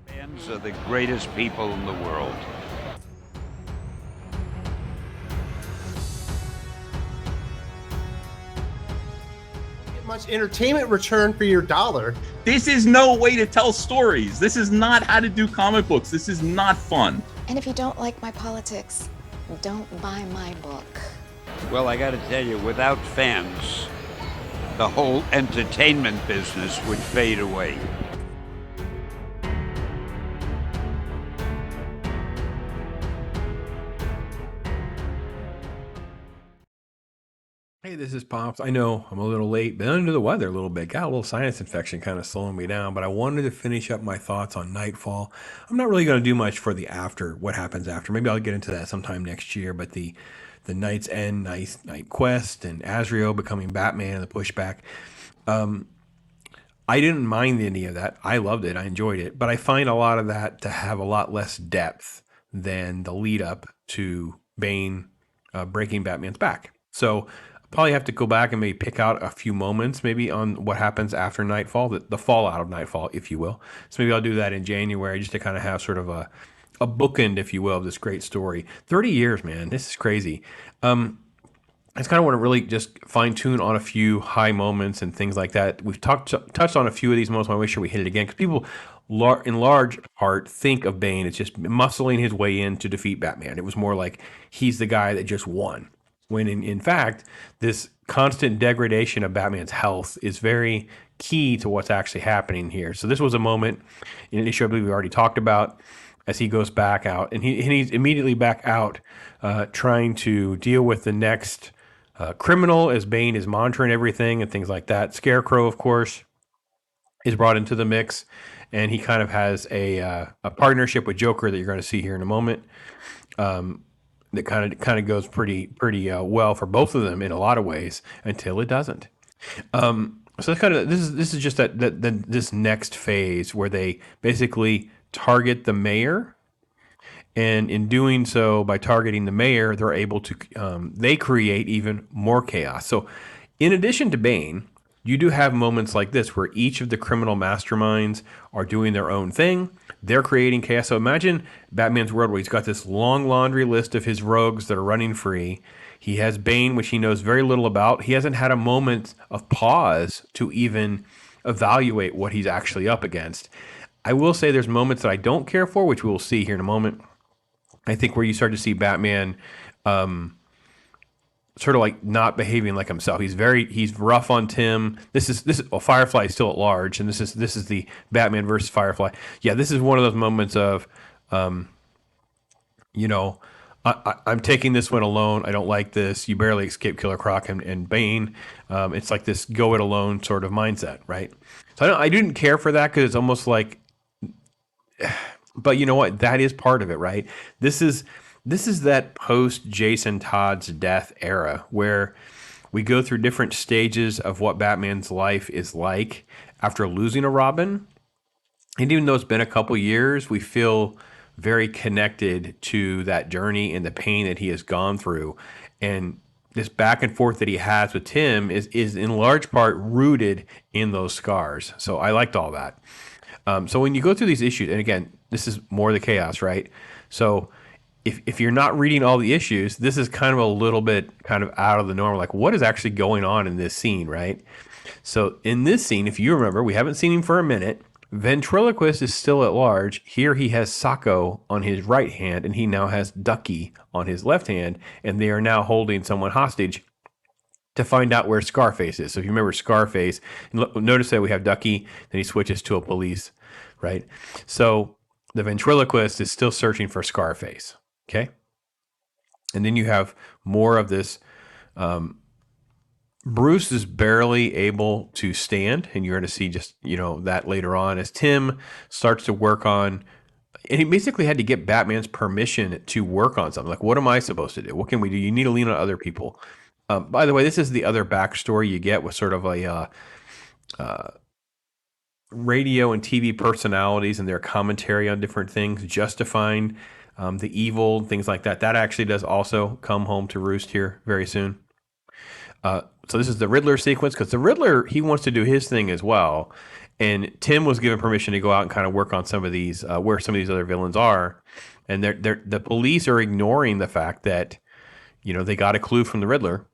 Fans are the greatest people in the world. Much entertainment return for your dollar. This is no way to tell stories. This is not how to do comic books. This is not fun. And if you don't like my politics, don't buy my book. Well, I gotta tell you, without fans, the whole entertainment business would fade away. Hey, this is Pops. I know I'm a little late, but under the weather a little bit. Got a little sinus infection kind of slowing me down, but I wanted to finish up my thoughts on Nightfall. I'm not really going to do much for the after, what happens after. Maybe I'll get into that sometime next year, but the Night's End, Night Quest, and Azrael becoming Batman and the pushback. I didn't mind any of that. I loved it. I enjoyed it. But I find a lot of that to have a lot less depth than the lead up to Bane breaking Batman's back. So probably have to go back and maybe pick out a few moments maybe on what happens after Nightfall, the fallout of Nightfall, if you will. So maybe I'll do that in January just to kind of have sort of a bookend, if you will, of this great story. 30 years, man. This is crazy. I just kind of want to really just fine tune on a few high moments and things like that. We've touched on a few of these moments. I want to make sure we hit it again because people in large part think of Bane as just muscling his way in to defeat Batman. It was more like he's the guy that just won. When in fact, this constant degradation of Batman's health is very key to what's actually happening here. So this was a moment in an issue I believe we already talked about as he goes back out. And he's immediately back out trying to deal with the next criminal as Bane is monitoring everything and things like that. Scarecrow, of course, is brought into the mix. And he kind of has a partnership with Joker that you're going to see here in a moment. That kind of goes pretty well for both of them in a lot of ways until it doesn't. So that's kind of this is just that this next phase where they basically target the mayor, and in doing so, by targeting the mayor, they're able to they create even more chaos. So, in addition to Bane, you do have moments like this where each of the criminal masterminds are doing their own thing. They're creating chaos. So imagine Batman's world where he's got this long laundry list of his rogues that are running free. He has Bane, which he knows very little about. He hasn't had a moment of pause to even evaluate what he's actually up against. I will say there's moments that I don't care for, which we will see here in a moment. I think where you start to see Batman sort of like not behaving like himself. He's rough on Tim. Firefly is still at large, and this is the Batman versus Firefly. Yeah, this is one of those moments of, I'm taking this one alone. I don't like this. You barely escape Killer Croc and Bane. It's like this go it alone sort of mindset, right? So I didn't care for that because it's almost like, but you know what? That is part of it, right? This is that post Jason Todd's death era where we go through different stages of what Batman's life is like after losing a Robin. And even though it's been a couple years, we feel very connected to that journey and the pain that he has gone through. And this back and forth that he has with Tim is in large part rooted in those scars. So I liked all that. So when you go through these issues, and again, this is more the chaos, right? So if you're not reading all the issues, this is kind of a little bit kind of out of the norm. Like, what is actually going on in this scene, right? So in this scene, if you remember, we haven't seen him for a minute. Ventriloquist is still at large. Here he has Sacco on his right hand, and he now has Ducky on his left hand, and they are now holding someone hostage to find out where Scarface is. So if you remember Scarface, notice that we have Ducky, then he switches to a police, right? So the ventriloquist is still searching for Scarface. Okay. And then you have more of this. Bruce is barely able to stand, and you're going to see just, that later on as Tim starts to work on, and he basically had to get Batman's permission to work on something. Like, what am I supposed to do? What can we do? You need to lean on other people. By the way, this is the other backstory you get with sort of a radio and TV personalities and their commentary on different things, justifying the evil, things like that. That actually does also come home to roost here very soon. So this is the Riddler sequence, because the Riddler, he wants to do his thing as well. And Tim was given permission to go out and kind of work on some of these, where some of these other villains are. And the police are ignoring the fact that, they got a clue from the Riddler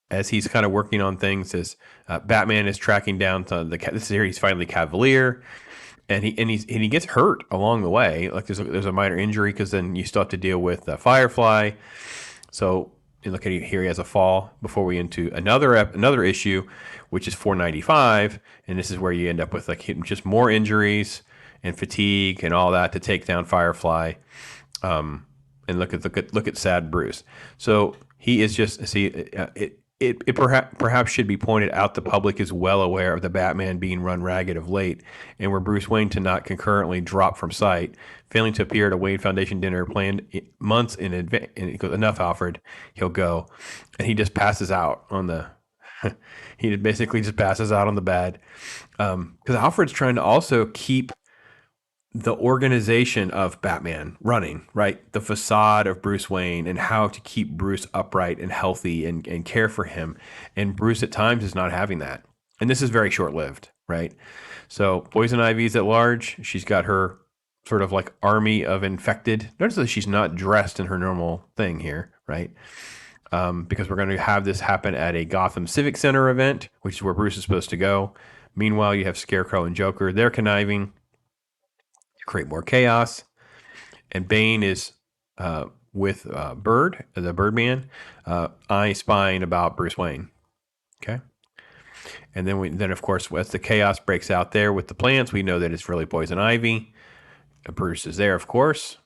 as he's kind of working on things. As Batman is tracking down this is here, he's finally Cavalier. And he gets hurt along the way. Like there's a minor injury, because then you still have to deal with Firefly. So you look at it here, he has a fall before we into another issue, which is 495, and this is where you end up with like just more injuries and fatigue and all that to take down Firefly. And look at sad Bruce. So he is just It perhaps should be pointed out the public is well aware of the Batman being run ragged of late, and were Bruce Wayne to not concurrently drop from sight, failing to appear at a Wayne Foundation dinner planned months in advance. And he goes, enough, Alfred, he'll go. And he just passes out on the he basically just passes out on the bed. Because Alfred's trying to also keep the organization of Batman running, right? The facade of Bruce Wayne and how to keep Bruce upright and healthy and care for him. And Bruce at times is not having that. And this is very short-lived, right? So Poison Ivy's at large. She's got her sort of like army of infected. Notice that she's not dressed in her normal thing here, right? Because we're going to have this happen at a Gotham Civic Center event, which is where Bruce is supposed to go. Meanwhile, you have Scarecrow and Joker. They're conniving create more chaos, and Bane is with Bird, the Birdman, eye spying about Bruce Wayne. Okay, and then of course, as the chaos breaks out there with the plants, we know that it's really Poison Ivy. Bruce is there, of course,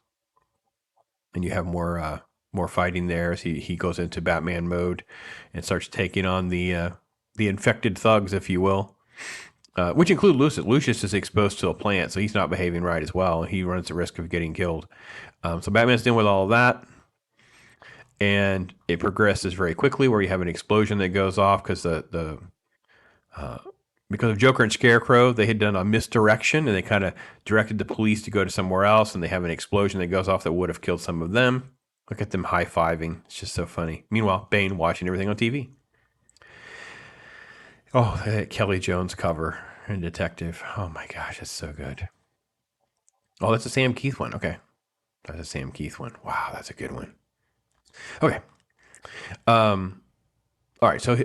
and you have more fighting there as he goes into Batman mode and starts taking on the infected thugs, if you will. Which include Lucius. Lucius is exposed to a plant, so he's not behaving right as well. He runs the risk of getting killed. So Batman's dealing with all of that, and it progresses very quickly where you have an explosion that goes off because because of Joker and Scarecrow, they had done a misdirection, and they kind of directed the police to go to somewhere else, and they have an explosion that goes off that would have killed some of them. Look at them high-fiving. It's just so funny. Meanwhile, Bane watching everything on TV. Oh, that Kelly Jones cover and Detective. Oh my gosh, that's so good. Oh, that's a Sam Keith one. Okay. That's a Sam Keith one. Wow, that's a good one. Okay. All right. So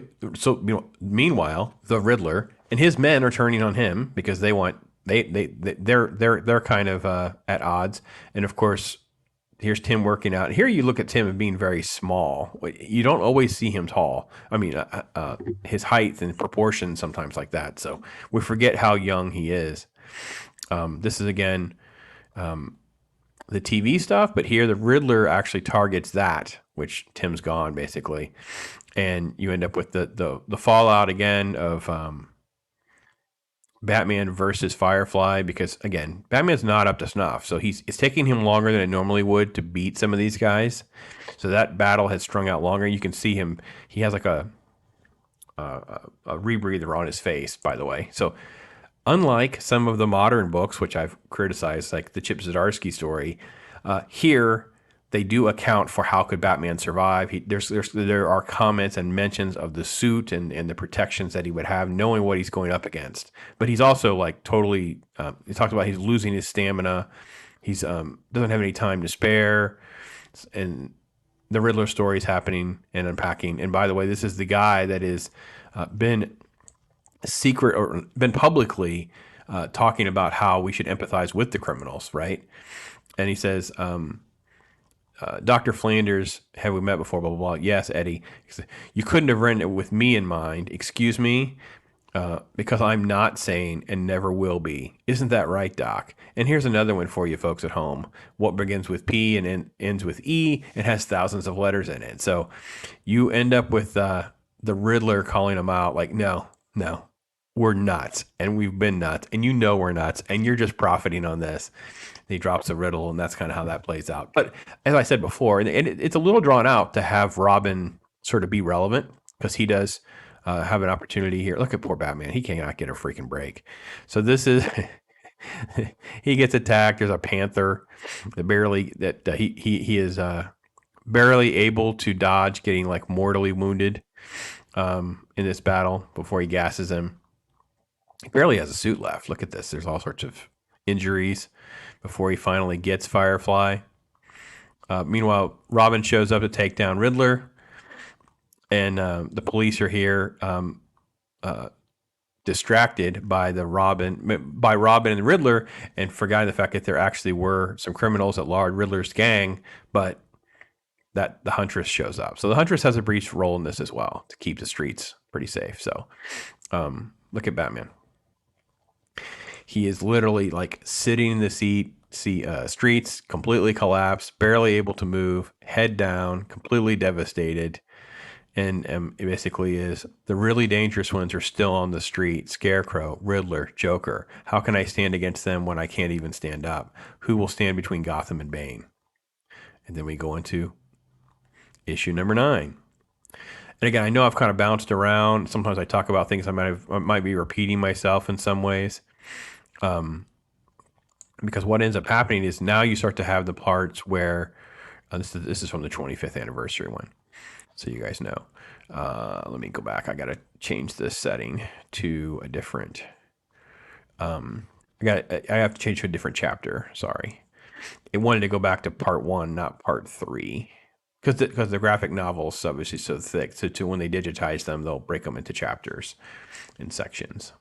meanwhile, the Riddler and his men are turning on him because they're kind of at odds. And of course, here's Tim working out. Here you look at Tim as being very small. You don't always see him tall. I mean, his height and proportions sometimes like that. So we forget how young he is. This is, again, the TV stuff. But here the Riddler actually targets that, which Tim's gone, basically. And you end up with the fallout, again, of Batman versus Firefly, because again, Batman's not up to snuff. So it's taking him longer than it normally would to beat some of these guys. So that battle has strung out longer. You can see him. He has like a rebreather on his face, by the way. So unlike some of the modern books, which I've criticized, like the Chip Zdarsky story, here they do account for how could Batman survive. There are comments and mentions of the suit and the protections that he would have, knowing what he's going up against. But he's also like totally. He talked about he's losing his stamina. He's doesn't have any time to spare, and the Riddler story is happening and unpacking. And by the way, this is the guy that is been secret or been publicly talking about how we should empathize with the criminals, right? And he says. Dr. Flanders, have we met before? Blah, blah, blah. Yes, Eddie. You couldn't have written it with me in mind. Excuse me, because I'm not sane and never will be. Isn't that right, Doc? And here's another one for you folks at home. What begins with P and ends with E and has thousands of letters in it. So you end up with the Riddler calling him out like, no, we're nuts. And we've been nuts. And you know we're nuts. And you're just profiting on this. He drops a riddle, and that's kind of how that plays out. But as I said before, and it's a little drawn out to have Robin sort of be relevant because he does have an opportunity here. Look at poor Batman. He cannot get a freaking break. So this is he gets attacked. There's a panther that he is barely able to dodge, getting like mortally wounded in this battle before he gasses him. He barely has a suit left. Look at this. There's all sorts of injuries before he finally gets Firefly. Meanwhile, Robin shows up to take down Riddler, and the police are here, distracted by Robin and the Riddler, and forgetting the fact that there actually were some criminals that Lord Riddler's gang, but that the Huntress shows up. So the Huntress has a brief role in this as well to keep the streets pretty safe. So look at Batman. He is literally like sitting in the streets, completely collapsed, barely able to move, head down, completely devastated. And it basically is the really dangerous ones are still on the street. Scarecrow, Riddler, Joker. How can I stand against them when I can't even stand up? Who will stand between Gotham and Bane? And then we go into issue number 9. And again, I know I've kind of bounced around. Sometimes I talk about things I might be repeating myself in some ways. Because what ends up happening is now you start to have the parts where this is from the 25th anniversary one. So you guys know. Let me go back. I got to change this setting to a different. I have to change to a different chapter. Sorry, it wanted to go back to part 1, not part 3, because the graphic novel is obviously so thick. So when they digitize them, they'll break them into chapters and sections.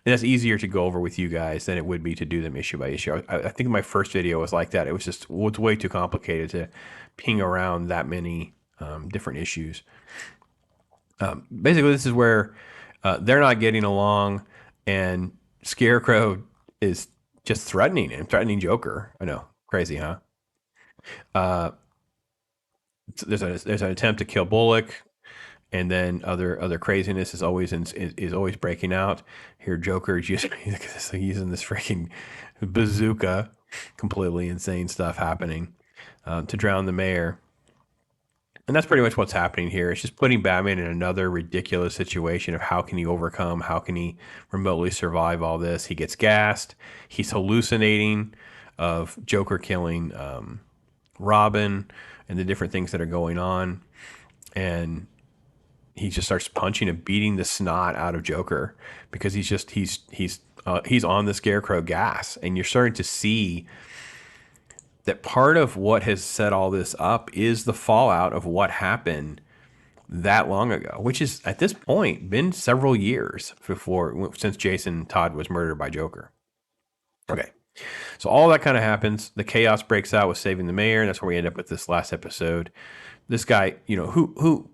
And that's easier to go over with you guys than it would be to do them issue by issue. I think my first video was like that. It was way too complicated to ping around that many different issues. Basically, this is where they're not getting along, and Scarecrow is just threatening Joker. I know, crazy, huh? There's an attempt to kill Bullock, and then other craziness is always breaking out. Here, Joker is using this freaking bazooka, completely insane stuff happening to drown the mayor. And that's pretty much what's happening here. It's just putting Batman in another ridiculous situation of how can he overcome, how can he remotely survive all this. He gets gassed. He's hallucinating of Joker killing Robin and the different things that are going on. And he just starts punching and beating the snot out of Joker because he's on the Scarecrow gas. And you're starting to see that part of what has set all this up is the fallout of what happened that long ago, which is at this point been several years since Jason Todd was murdered by Joker. Okay. So all that kind of happens. The chaos breaks out with saving the mayor. And that's where we end up with this last episode. This guy, who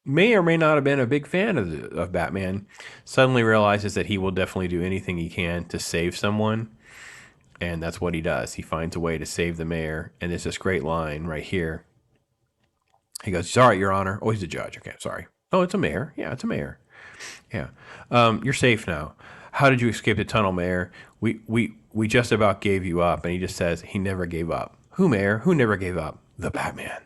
may or may not have been a big fan of Batman, suddenly realizes that he will definitely do anything he can to save someone. And that's what he does. He finds a way to save the mayor. And there's this great line right here. He goes, "Sorry, Your Honor." Oh, he's a judge. Okay, sorry. Oh, it's a mayor. Yeah, it's a mayor. Yeah. You're safe now. How did you escape the tunnel, Mayor? We just about gave you up. And he just says he never gave up. Who, Mayor? Who never gave up? The Batman.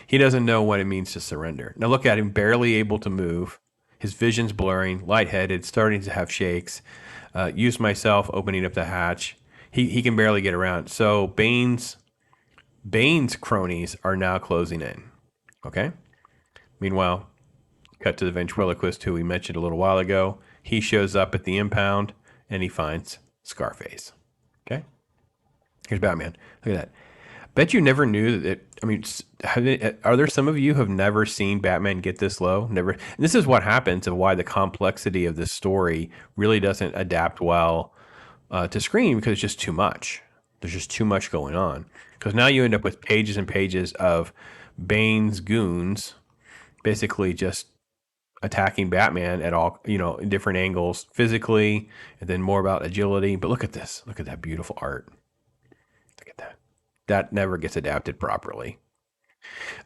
He doesn't know what it means to surrender. Now look at him, barely able to move. His vision's blurring, lightheaded, starting to have shakes. Used myself opening up the hatch. He can barely get around. So Bane's cronies are now closing in. Okay? Meanwhile, cut to the ventriloquist who we mentioned a little while ago. He shows up at the impound and he finds Scarface. Okay? Here's Batman. Look at that. Bet you never knew that. I mean, are there some of you who have never seen Batman get this low? Never. And this is what happens and why the complexity of this story really doesn't adapt well to screen, because it's just too much. There's just too much going on. Because now you end up with pages and pages of Bane's goons basically just attacking Batman at all, in different angles physically, and then more about agility. But look at this. Look at that beautiful art. Look at that. That never gets adapted properly.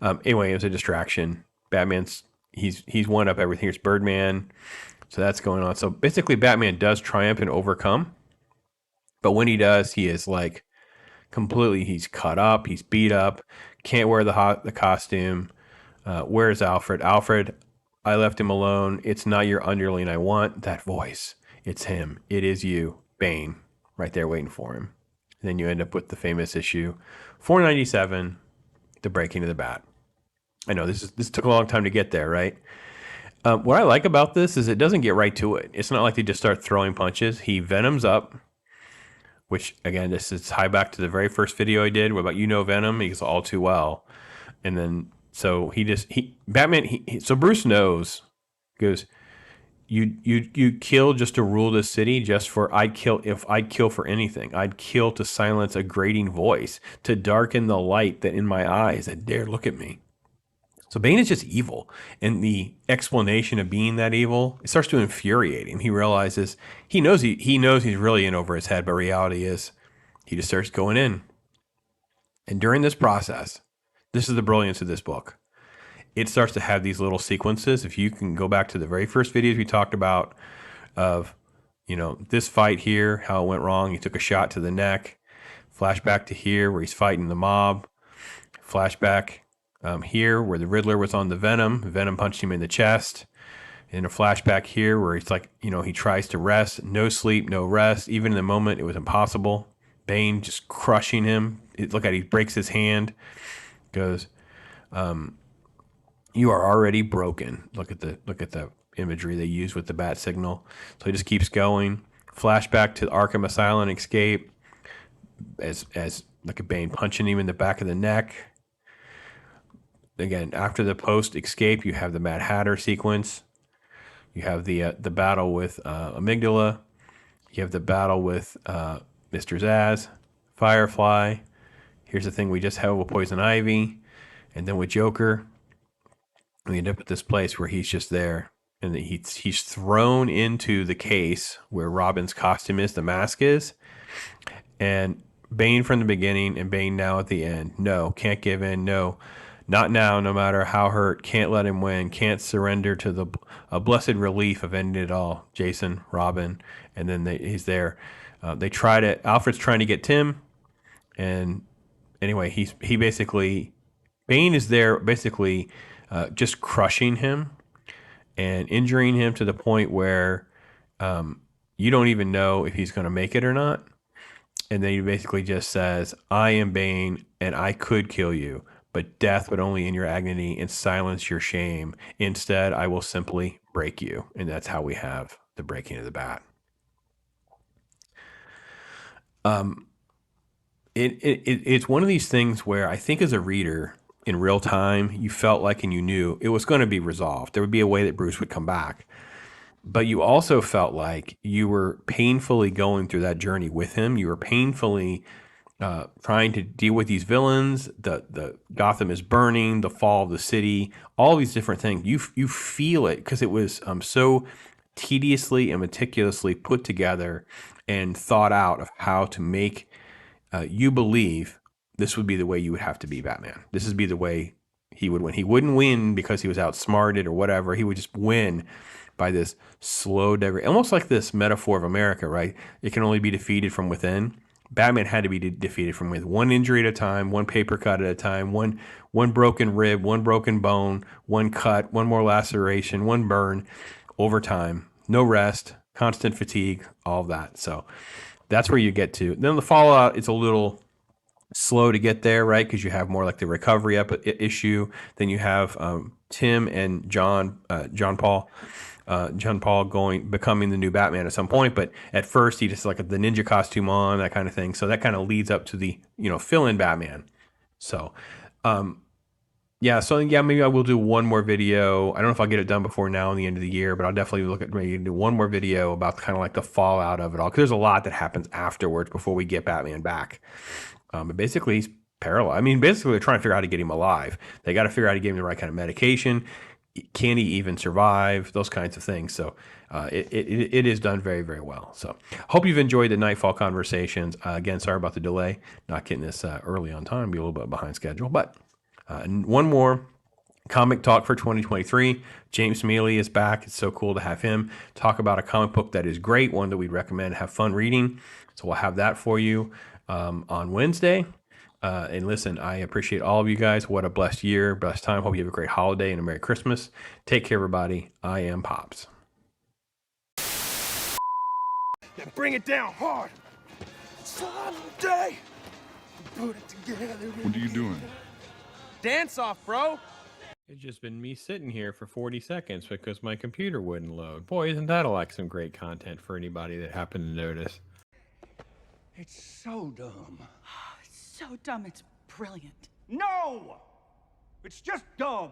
Anyway, it was a distraction. Batman's, he's won up everything. Here's Birdman. So that's going on. So basically Batman does triumph and overcome. But when he does, he is like completely, he's cut up, he's beat up, can't wear the costume. Where's Alfred? Alfred, I left him alone. It's not your underling I want. That voice. It's him. It is you, Bane. right there waiting for him. And then you end up with the famous issue 497, the breaking of the bat. I know this took a long time to get there, right? What I like about this is it doesn't get right to it. It's not like they just start throwing punches. He venoms up, which again, this is tie back to the very first video I did. What about Venom? He's all too well. And then so so Bruce knows, goes, you kill just to rule this city, just for I'd kill for anything. I'd kill to silence a grating voice, to darken the light that in my eyes that dare look at me. So Bane is just evil, and the explanation of being that evil, it starts to infuriate him. He realizes he knows he's really in over his head, but reality is he just starts going in. And during this process, this is the brilliance of this book. It starts to have these little sequences. If you can go back to the very first videos we talked about of, this fight here, how it went wrong. He took a shot to the neck. Flashback to here where he's fighting the mob. Flashback here where the Riddler was on the Venom. Venom punched him in the chest. And a flashback here where he's like, he tries to rest. No sleep, no rest. Even in the moment, it was impossible. Bane just crushing him. Look at it, he breaks his hand. Goes, you are already broken. Look at the imagery they use with the bat signal. So he just keeps going. Flashback to Arkham Asylum escape. As look at Bane punching him in the back of the neck. Again, after the post escape, you have the Mad Hatter sequence. You have the battle with Amygdala. You have the battle with Mr. Zaz, Firefly. Here's the thing we just had with Poison Ivy, and then with Joker. We end up at this place where he's just there, and he's thrown into the case where Robin's costume is, the mask is, and Bane from the beginning and Bane now at the end. No, can't give in. No. Not now, no matter how hurt. Can't let him win. Can't surrender to the blessed relief of ending it all. Jason, Robin, and then he's there. Alfred's trying to get Tim, and anyway, Bane is there basically just crushing him and injuring him to the point where you don't even know if he's going to make it or not. And then he basically just says, I am Bane, and I could kill you. But death would only in your agony and silence your shame. Instead, I will simply break you. And that's how we have the breaking of the bat. It's one of these things where I think as a reader in real time, you felt like and you knew it was going to be resolved. There would be a way that Bruce would come back. But you also felt like you were painfully going through that journey with him. You were painfully trying to deal with these villains. The Gotham is burning, the fall of the city, all these different things. You feel it because it was so tediously and meticulously put together and thought out of how to make you believe this would be the way you would have to be Batman. This would be the way he would win. He wouldn't win because he was outsmarted or whatever. He would just win by this slow degradation, almost like this metaphor of America, right? It can only be defeated from within. Batman had to be defeated from within, one injury at a time, one paper cut at a time, one broken rib, one broken bone, one cut, one more laceration, one burn over time, no rest, constant fatigue, all of that. So that's where you get to. Then the Fallout, it's a little slow to get there, right? Because you have more like the recovery issue. Then you have Tim and John Paul becoming the new Batman at some point, but at first he just like the ninja costume on, that kind of thing. So that kind of leads up to the fill-in Batman. So maybe I will do one more video. I don't know if I'll get it done before now and the end of the year, but I'll definitely look at maybe do one more video about kind of like the fallout of it all, because there's a lot that happens afterwards before we get Batman back. But basically he's paralyzed. I mean, basically they're trying to figure out how to get him alive. They got to figure out how to give him the right kind of medication. Can he even survive? Those kinds of things. So it is done very, very well. So hope you've enjoyed the Nightfall conversations. Again, sorry about the delay, not getting this early on time, be a little bit behind schedule. But one more comic talk for 2023. James Mealy is back. It's so cool to have him talk about a comic book that is great, one that we'd recommend, have fun reading. So we'll have that for you on Wednesday. And listen, I appreciate all of you guys. What a blessed year, blessed time. Hope you have a great holiday and a Merry Christmas. Take care, everybody. I am Pops. Now bring it down hard. Someday, put it together. What are you doing? Dance off, bro. It's just been me sitting here for 40 seconds because my computer wouldn't load. Boy, isn't that like some great content for anybody that happened to notice. It's so dumb. It's so dumb, it's brilliant. No! It's just dumb.